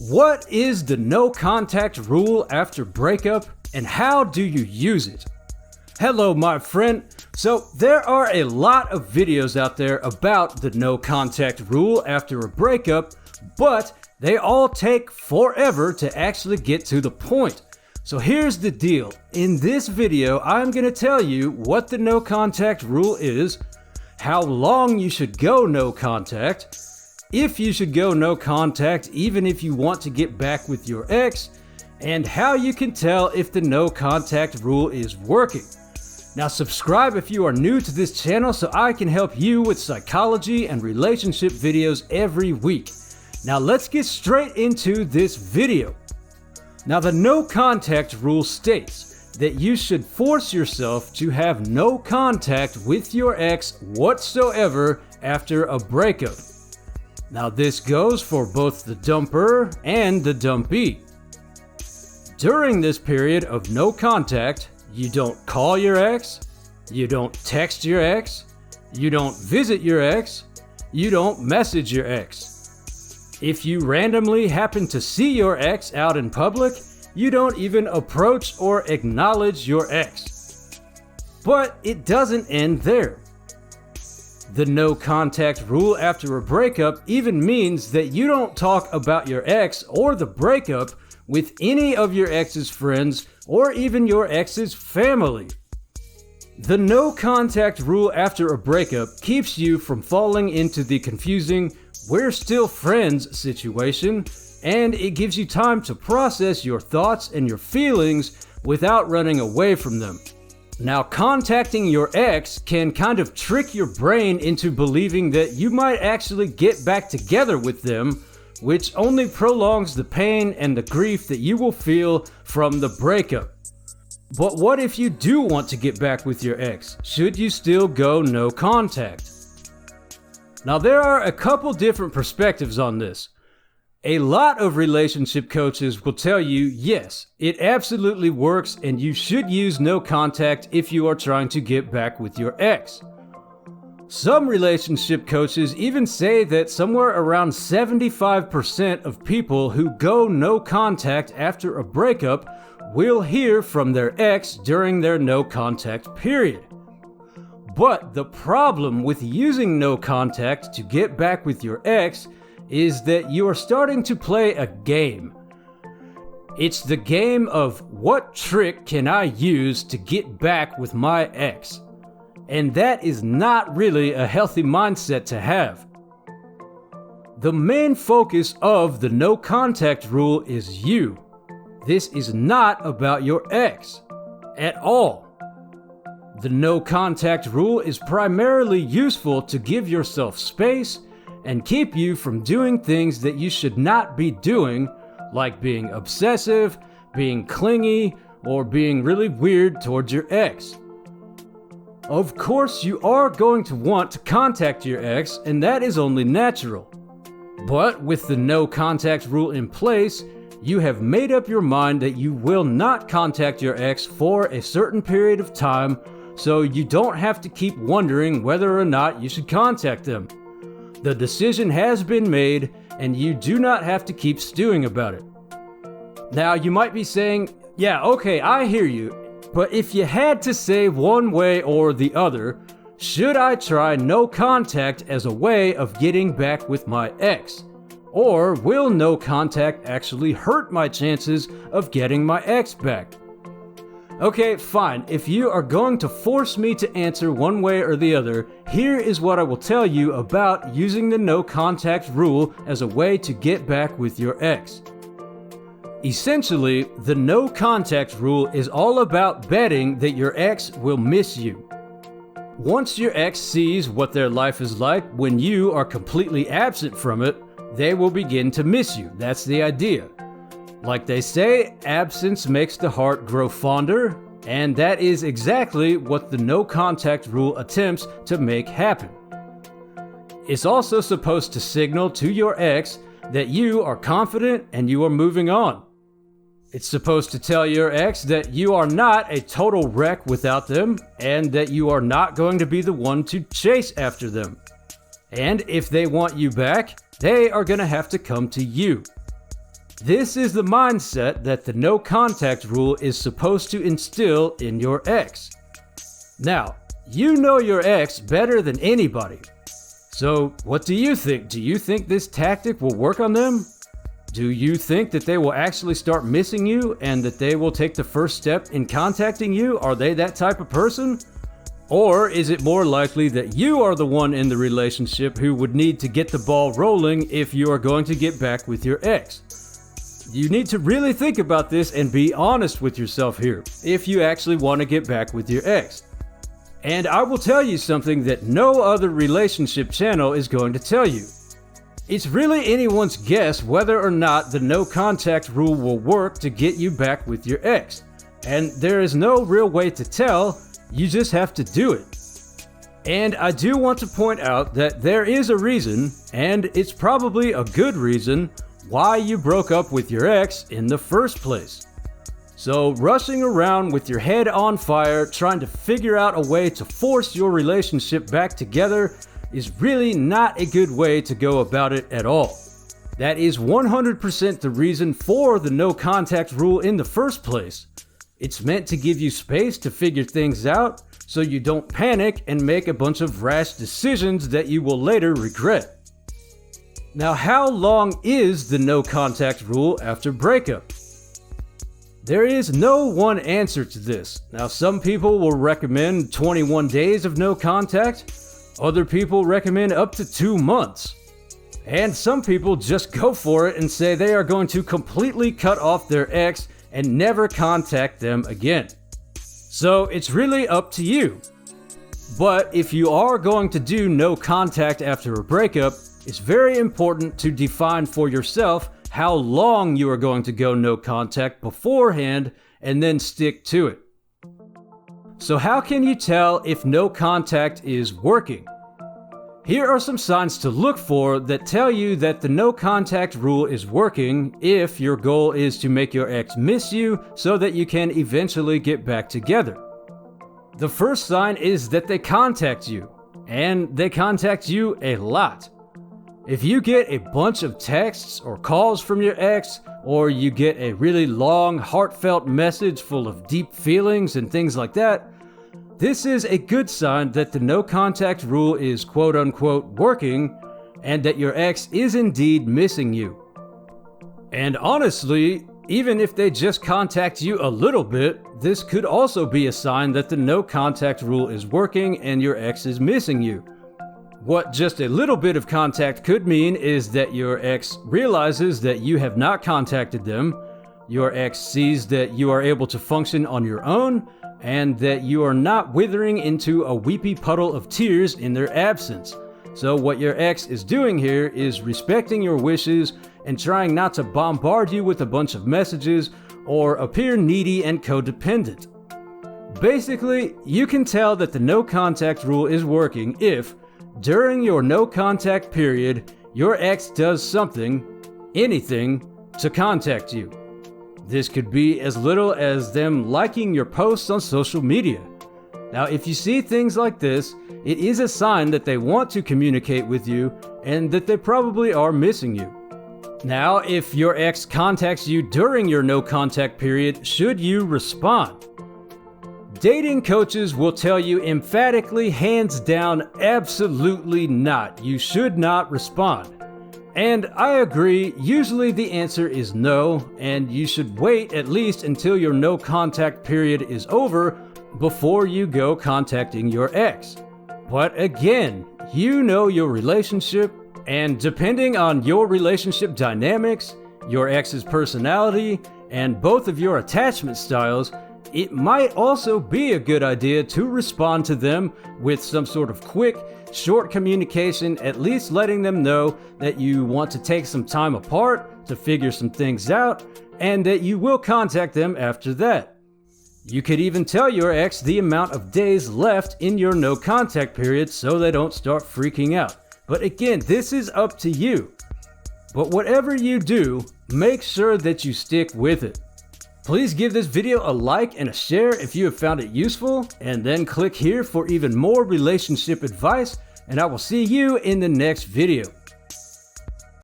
What is the no contact rule after breakup and how do you use it? Hello my friend. So there are a lot of videos out there about the no contact rule after a breakup, but they all take forever to actually get to the point. So here's the deal. In this video, I'm going to tell you what the no contact rule is, how long you should go no contact, if you should go no contact even if you want to get back with your ex, and how you can tell if the no contact rule is working. Now subscribe if you are new to this channel so I can help you with psychology and relationship videos every week. Now let's get straight into this video. Now the no contact rule states that you should force yourself to have no contact with your ex whatsoever after a breakup. Now this goes for both the dumper and the dumpee. During this period of no contact, you don't call your ex, you don't text your ex, you don't visit your ex, you don't message your ex. If you randomly happen to see your ex out in public, you don't even approach or acknowledge your ex. But it doesn't end there. The no contact rule after a breakup even means that you don't talk about your ex or the breakup with any of your ex's friends or even your ex's family. The no contact rule after a breakup keeps you from falling into the confusing "we're still friends" situation, and it gives you time to process your thoughts and your feelings without running away from them. Now, contacting your ex can kind of trick your brain into believing that you might actually get back together with them, which only prolongs the pain and the grief that you will feel from the breakup. But what if you do want to get back with your ex? Should you still go no contact? Now, there are a couple different perspectives on this. A lot of relationship coaches will tell you, yes, it absolutely works and you should use no contact if you are trying to get back with your ex. Some relationship coaches even say that somewhere around 75% of people who go no contact after a breakup will hear from their ex during their no contact period. But the problem with using no contact to get back with your ex is that you are starting to play a game. It's the game of what trick can I use to get back with my ex? And that is not really a healthy mindset to have. The main focus of the no contact rule is you. This is not about your ex at all. The no contact rule is primarily useful to give yourself space and keep you from doing things that you should not be doing, like being obsessive, being clingy, or being really weird towards your ex. Of course, you are going to want to contact your ex, and that is only natural. But with the no contact rule in place, you have made up your mind that you will not contact your ex for a certain period of time, so you don't have to keep wondering whether or not you should contact them. The decision has been made, and you do not have to keep stewing about it. Now, you might be saying, yeah, okay, I hear you, but if you had to say one way or the other, should I try no contact as a way of getting back with my ex? Or will no contact actually hurt my chances of getting my ex back? Okay, fine. If you are going to force me to answer one way or the other, here is what I will tell you about using the no contact rule as a way to get back with your ex. Essentially, the no contact rule is all about betting that your ex will miss you. Once your ex sees what their life is like when you are completely absent from it, they will begin to miss you. That's the idea. Like they say, absence makes the heart grow fonder, and that is exactly what the no contact rule attempts to make happen. It's also supposed to signal to your ex that you are confident and you are moving on. It's supposed to tell your ex that you are not a total wreck without them, and that you are not going to be the one to chase after them. And if they want you back, they are going to have to come to you. This is the mindset that the no contact rule is supposed to instill in your ex. Now, you know your ex better than anybody. So, what do you think? Do you think this tactic will work on them? Do you think that they will actually start missing you and that they will take the first step in contacting you? Are they that type of person? Or is it more likely that you are the one in the relationship who would need to get the ball rolling if you are going to get back with your ex? You need to really think about this and be honest with yourself here if you actually want to get back with your ex. And I will tell you something that no other relationship channel is going to tell you. It's really anyone's guess whether or not the no contact rule will work to get you back with your ex. And there is no real way to tell, you just have to do it. And I do want to point out that there is a reason, and it's probably a good reason, why you broke up with your ex in the first place. So rushing around with your head on fire trying to figure out a way to force your relationship back together is really not a good way to go about it at all. That is 100% the reason for the no contact rule in the first place. It's meant to give you space to figure things out so you don't panic and make a bunch of rash decisions that you will later regret. Now, how long is the no contact rule after breakup? There is no one answer to this. Now, some people will recommend 21 days of no contact. Other people recommend up to 2 months. And some people just go for it and say they are going to completely cut off their ex and never contact them again. So it's really up to you. But if you are going to do no contact after a breakup, it's very important to define for yourself how long you are going to go no contact beforehand and then stick to it. So how can you tell if no contact is working? Here are some signs to look for that tell you that the no contact rule is working if your goal is to make your ex miss you so that you can eventually get back together. The first sign is that they contact you, and they contact you a lot. If you get a bunch of texts or calls from your ex, or you get a really long, heartfelt message full of deep feelings and things like that, this is a good sign that the no contact rule is quote-unquote working, and that your ex is indeed missing you. And honestly, even if they just contact you a little bit, this could also be a sign that the no contact rule is working and your ex is missing you. What just a little bit of contact could mean is that your ex realizes that you have not contacted them, your ex sees that you are able to function on your own, and that you are not withering into a weepy puddle of tears in their absence. So what your ex is doing here is respecting your wishes and trying not to bombard you with a bunch of messages or appear needy and codependent. Basically, you can tell that the no contact rule is working if, during your no contact period, your ex does something, anything, to contact you. This could be as little as them liking your posts on social media. Now, if you see things like this, it is a sign that they want to communicate with you and that they probably are missing you. Now, if your ex contacts you during your no contact period, should you respond? Dating coaches will tell you emphatically, hands down, absolutely not. You should not respond. And I agree, usually the answer is no, and you should wait at least until your no contact period is over before you go contacting your ex. But again, you know your relationship, and depending on your relationship dynamics, your ex's personality, and both of your attachment styles, it might also be a good idea to respond to them with some sort of quick, short communication, at least letting them know that you want to take some time apart to figure some things out, and that you will contact them after that. You could even tell your ex the amount of days left in your no contact period so they don't start freaking out. But again, this is up to you. But whatever you do, make sure that you stick with it. Please give this video a like and a share if you have found it useful, and then click here for even more relationship advice, and I will see you in the next video.